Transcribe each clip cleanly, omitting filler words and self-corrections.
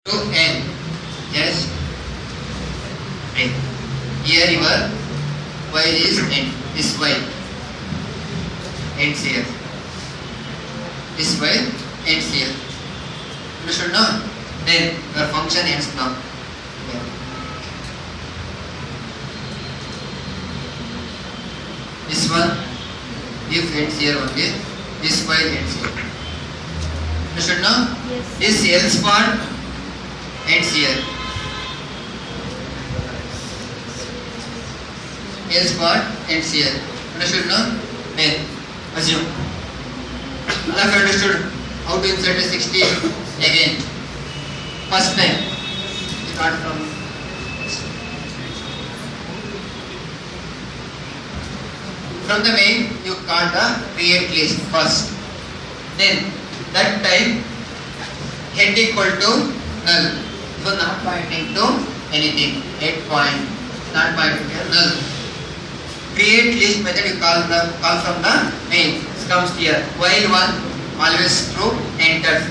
to n. Yes. N. Here your y is n. This y ends here. This y ends here. Understood now? Then your function ends now. Yeah. This one if ends here only. This y ends here. Understood now? Yes. This else part ends here. Else part ends here. Understood now? Then assume. All of you understood how to insert a 60 again. First time. Start from the main you call the create list first. Then that time head equal to null. So not pointing to anything. Head point not pointing to null. Create list method you call from the main. It comes here. While one always true enter.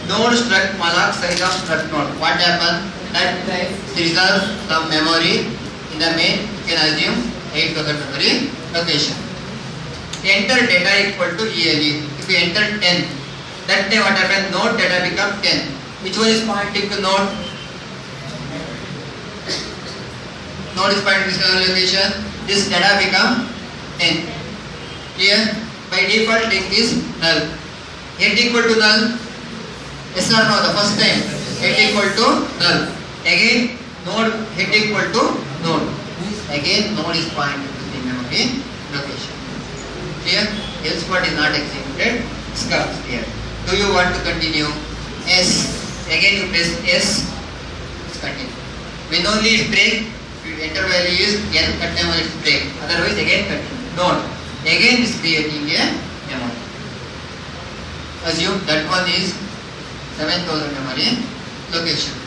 Node struct malloc size of struct node. What happened? That reserve some memory in the main. You can assume 8,000 memory location. Enter data equal to ELE. If you enter 10, that time what happened? Node data become 10. Which one is pointing to node? Node is pointing to this location. This data become 10. Clear? By default link is null. Head equal to null. Yes or no? The first time head equal to null. Again node head equal to node. Again node is pointing to the memory location. Clear? Else part is not executed. This comes here. Do you want to continue? S. Again you press S. Let's continue. When only it break, if you enter value is n, that time it break. Otherwise again continue. Node. Again is creating a memory. Assume that one is 7,000 memory location.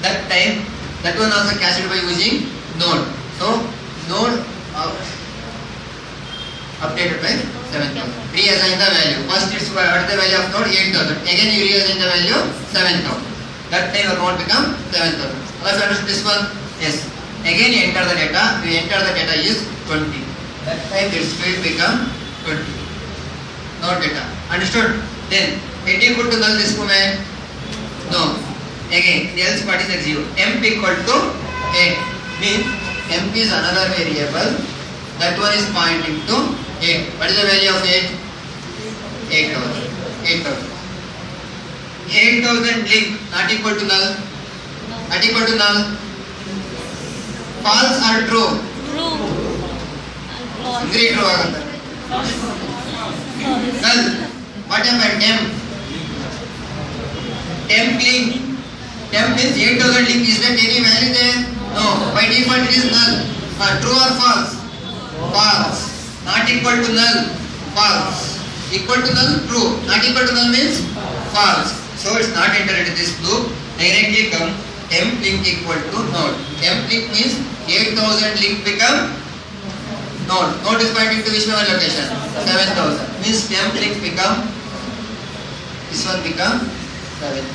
That time that one also cached by using node. So node updated by 7,000. Reassign the value. First it's what the value of node 8,000. Again you reassign the value 7,000. That time your node become 7,000. Let's understand this one. Yes. Again you enter the data. You enter the data is 20. That time its field become 20. Node data. Understood? Then head equal to null this moment. No. Again the else part is at 0. Temp equal to 8. Means temp is another variable. That one is pointing to 8. What is the value of 8? 8,000. 8,000. 8,000 link not equal to null. Not equal to null. False or true? True. Agree true agata. Null. What happened? Temp. Temp link. Temp means 8,000 link. Is that any value there? No. By default it is null. True or false? False. Not equal to null. False. Equal to null. True. Not equal to null means false. So it's not entered into this loop. Directly come temp link equal to node. Temp link means 8,000 link become node. Node is pointing to which memory location? 7,000. Means temp link become, this one become 7,000.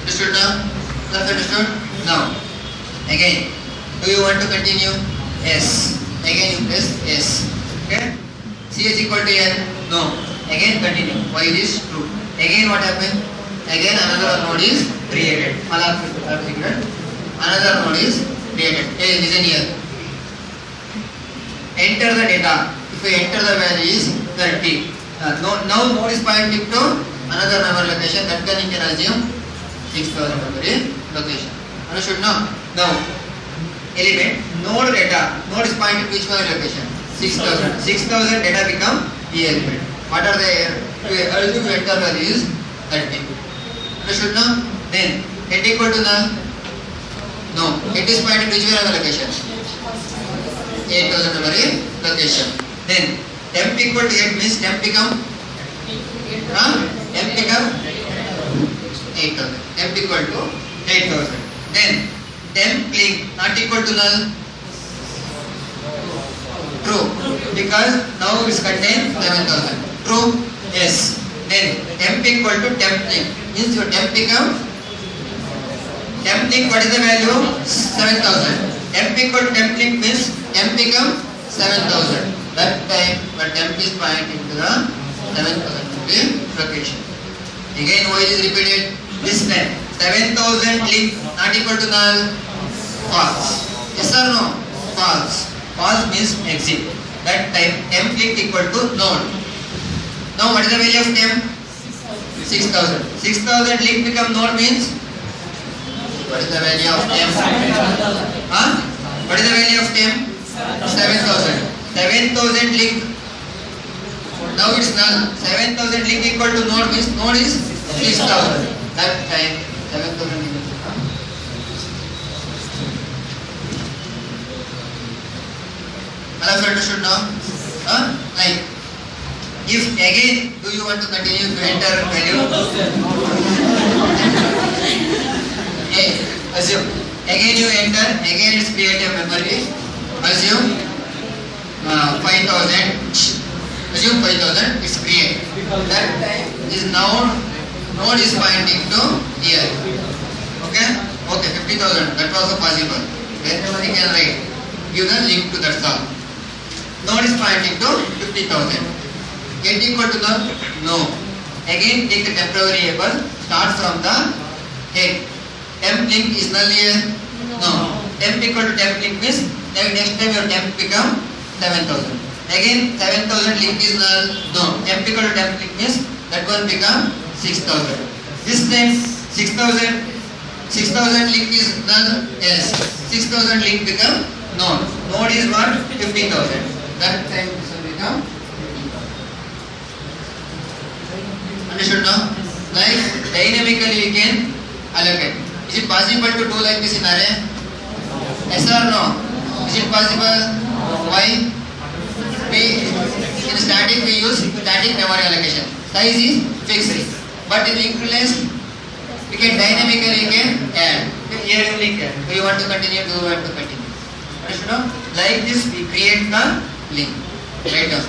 Understood now? That's understood? Now, again, do you want to continue? S. Again you press S. Okay? Ch equal to n? No. Again continue. Why is true? Again what happened? Again another node is created. Another node is created. Hey, listen here. Enter the data. If you enter the value is 30. Now node is pointing to another memory location. That can you can assume 6,000 memory location. Understood now? Now element node data. Node is pointing to which memory location? 6,000. 6,000 data become E element. What are the to enter values? 30. Understood now? Then head equal to null. No. It is pointing to which memory location? 8,000 memory location. Then temp equal to 8 means temp become temp become 8,000. Temp equal to 8,000. Then temp link not equal to null. True. Because now it contains 7,000. True? Yes. Then temp equal to temp link. means your temp become temp link. What is the value? 7,000. Temp equal to temp link means temp become 7,000. That time the temp is pointing to the 7,000 location. Again why is repeated? This time 7,000 link not equal to null. False. Yes or no? False. False means exit. That time temp link equal to node. Now what is the value of temp? 6,000. 6,000 link become node means what is the value of temp? What is the value of temp? 7,000. 7,000 link. Now it's null. 7,000 link equal to node means node is 6,000. That time 7,000 link. All of you understood now? Like, if again do you want to continue to enter value? Assume. Again you enter, again it's create a memory. Assume 5,000. Assume 5,000, it's create. That time is now node is pointing to here. Okay? Okay, 50,000. That was also possible. Whenever you can write. Give the link to that song. Node is pointing to 50,000. Get equal to null? No. Again take the temporary variable. Start from the head. Temp link is null here? No. Temp equal to temp link means next time your temp become 7,000. Again 7,000 link is null? No. Temp equal to temp link means that one become 6,000. This time 6,000 link is null? Yes. 6,000 link become node. Node is what? 50,000. That time this will become 50,000. Understood now? Like dynamically we can allocate. Is it possible to do like this in array? Yes or no? Is it possible? Why? In static we use static memory allocation. Size is fixed. But in linked list we can dynamically add. Here you link add. Do you want to continue? Do you want to continue? Understood now? Like this we create the link. Right now.